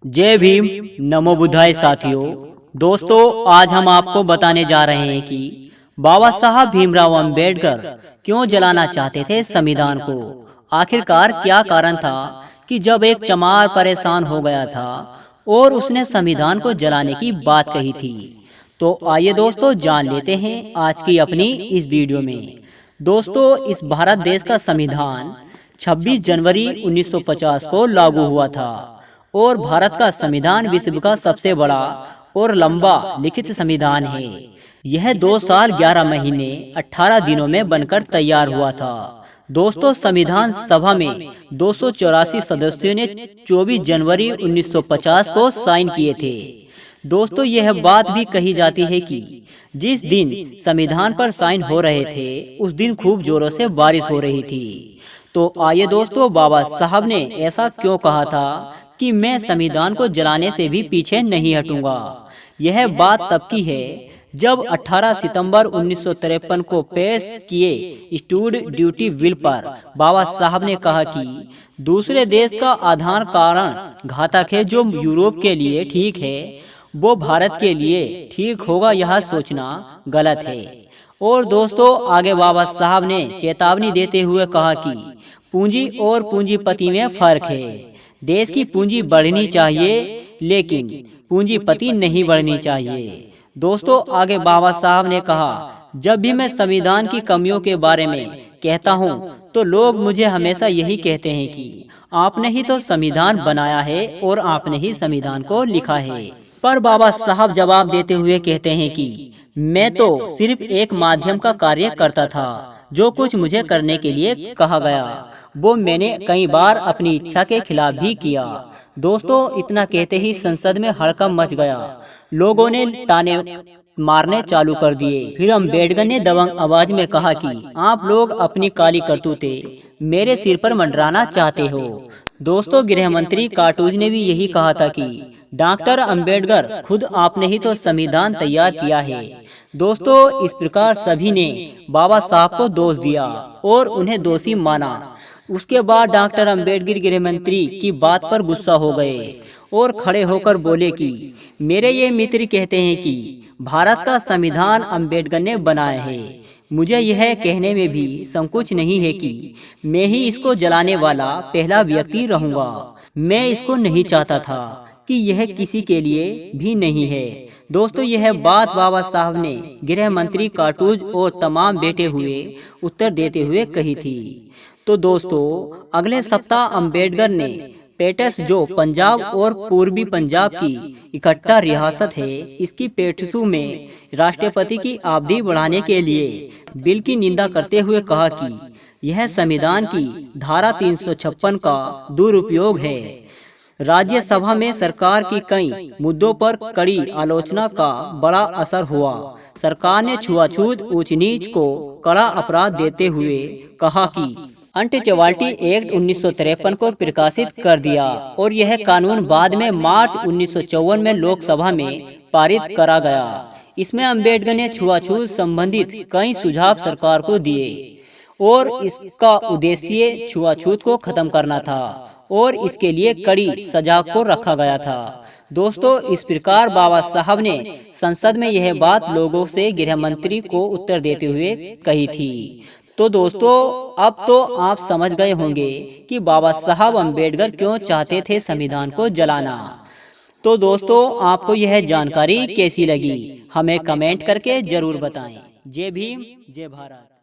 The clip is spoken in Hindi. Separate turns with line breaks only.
जय भीम, नमो बुद्धाय साथियों। दोस्तों, आज हम आपको बताने जा रहे हैं कि बाबा साहब भीमराव अंबेडकर क्यों जलाना चाहते थे संविधान को। आखिरकार क्या कारण था कि जब एक चमार परेशान हो गया था और उसने संविधान को जलाने की बात कही थी। तो आइए दोस्तों, जान लेते हैं आज की अपनी इस वीडियो में। दोस्तों, इस भारत देश का संविधान 26 जनवरी 1950 को लागू हुआ था और भारत का संविधान विश्व का सबसे बड़ा और लंबा लिखित संविधान है। यह 2 साल 11 महीने 18 दिनों में बनकर तैयार हुआ था। दोस्तों, संविधान सभा में 284 सदस्यों ने 24 जनवरी 1950 को साइन किए थे। दोस्तों, यह बात भी कही जाती है कि जिस दिन संविधान पर साइन हो रहे थे उस दिन खूब जोरों से बारिश हो रही थी। तो आइए दोस्तों, बाबा साहब ने ऐसा क्यों कहा था कि मैं संविधान को जलाने से भी पीछे नहीं हटूंगा। यह बात तब की है जब 18 सितंबर 1953 को पेश किए स्टूड ड्यूटी बिल पर बाबा साहब ने कहा कि दूसरे देश का आधार कारण घातक है। जो यूरोप के लिए ठीक है वो भारत के लिए ठीक होगा, यह सोचना गलत है। और दोस्तों, आगे बाबा साहब ने चेतावनी देते हुए कहा कि पूंजी और पूंजीपति में फर्क है। देश की पूंजी बढ़नी चाहिए लेकिन पूंजीपति नहीं बढ़नी चाहिए। दोस्तों, आगे बाबा साहब ने कहा, जब भी मैं संविधान की कमियों के बारे में कहता हूँ तो लोग मुझे हमेशा यही कहते हैं कि आपने ही तो संविधान बनाया है और आपने ही संविधान को लिखा है। पर बाबा साहब जवाब देते हुए कहते हैं कि मैं तो सिर्फ एक माध्यम का कार्य करता था। जो कुछ मुझे करने के लिए कहा गया वो मैंने कई बार अपनी इच्छा के खिलाफ भी किया। दोस्तों, इतना कहते ही संसद में हड़कंप मच गया। लोगों ने ताने मारने चालू कर दिए। फिर अम्बेडकर ने दबंग आवाज में कहा कि आप लोग अपनी काली करतूतें मेरे सिर पर मंडराना चाहते हो। दोस्तों, गृह मंत्री कार्टूज ने भी यही कहा था कि डॉक्टर अम्बेडकर, खुद आपने ही तो संविधान तैयार किया है। दोस्तों, इस प्रकार सभी ने बाबा साहब को दोष दिया और उन्हें दोषी माना। उसके बाद डॉक्टर अम्बेडकर गृह मंत्री की बात पर गुस्सा हो गए और खड़े होकर बोले कि मेरे ये मित्र कहते हैं कि भारत का संविधान अम्बेडकर ने बनाया है। मुझे यह कहने में भी संकोच नहीं है कि मैं ही इसको जलाने वाला पहला व्यक्ति रहूंगा। मैं इसको नहीं चाहता था कि यह किसी के लिए भी नहीं है। दोस्तों, यह बात बाबा साहब ने गृह मंत्री कार्टूज और तमाम बैठे हुए उत्तर देते हुए कही थी। तो दोस्तों, अगले सप्ताह अम्बेडकर ने पेटिस, जो पंजाब और पूर्वी पंजाब की इकट्ठा रियासत है, इसकी पेटिसू में राष्ट्रपति की अवधि बढ़ाने के लिए बिल की निंदा करते हुए कहा कि यह संविधान की धारा 356 का दुरुपयोग है। राज्यसभा में सरकार की कई मुद्दों पर कड़ी आलोचना का बड़ा असर हुआ। सरकार ने छुआछूत ऊंच नीच को कड़ा अपराध देते हुए कहा कि अनटचेबिलिटी एक्ट 1953 को प्रकाशित कर दिया और यह कानून बाद में मार्च 1954 में लोकसभा में पारित करा गया। इसमें अम्बेडकर ने छुआछूत संबंधित कई सुझाव सरकार को दिए और इसका उद्देश्य छुआछूत को खत्म करना था और इसके लिए कड़ी सजा को रखा गया था। दोस्तों, इस प्रकार बाबा साहब ने संसद में यह बात लोगों से गृह मंत्री को उत्तर देते हुए कही थी। तो दोस्तों, अब तो आप समझ गए होंगे कि बाबा साहब अम्बेडकर क्यों चाहते थे संविधान को जलाना। तो दोस्तों, आपको यह जानकारी कैसी लगी हमें कमेंट करके जरूर बताएं। जय भीम, जय भारत।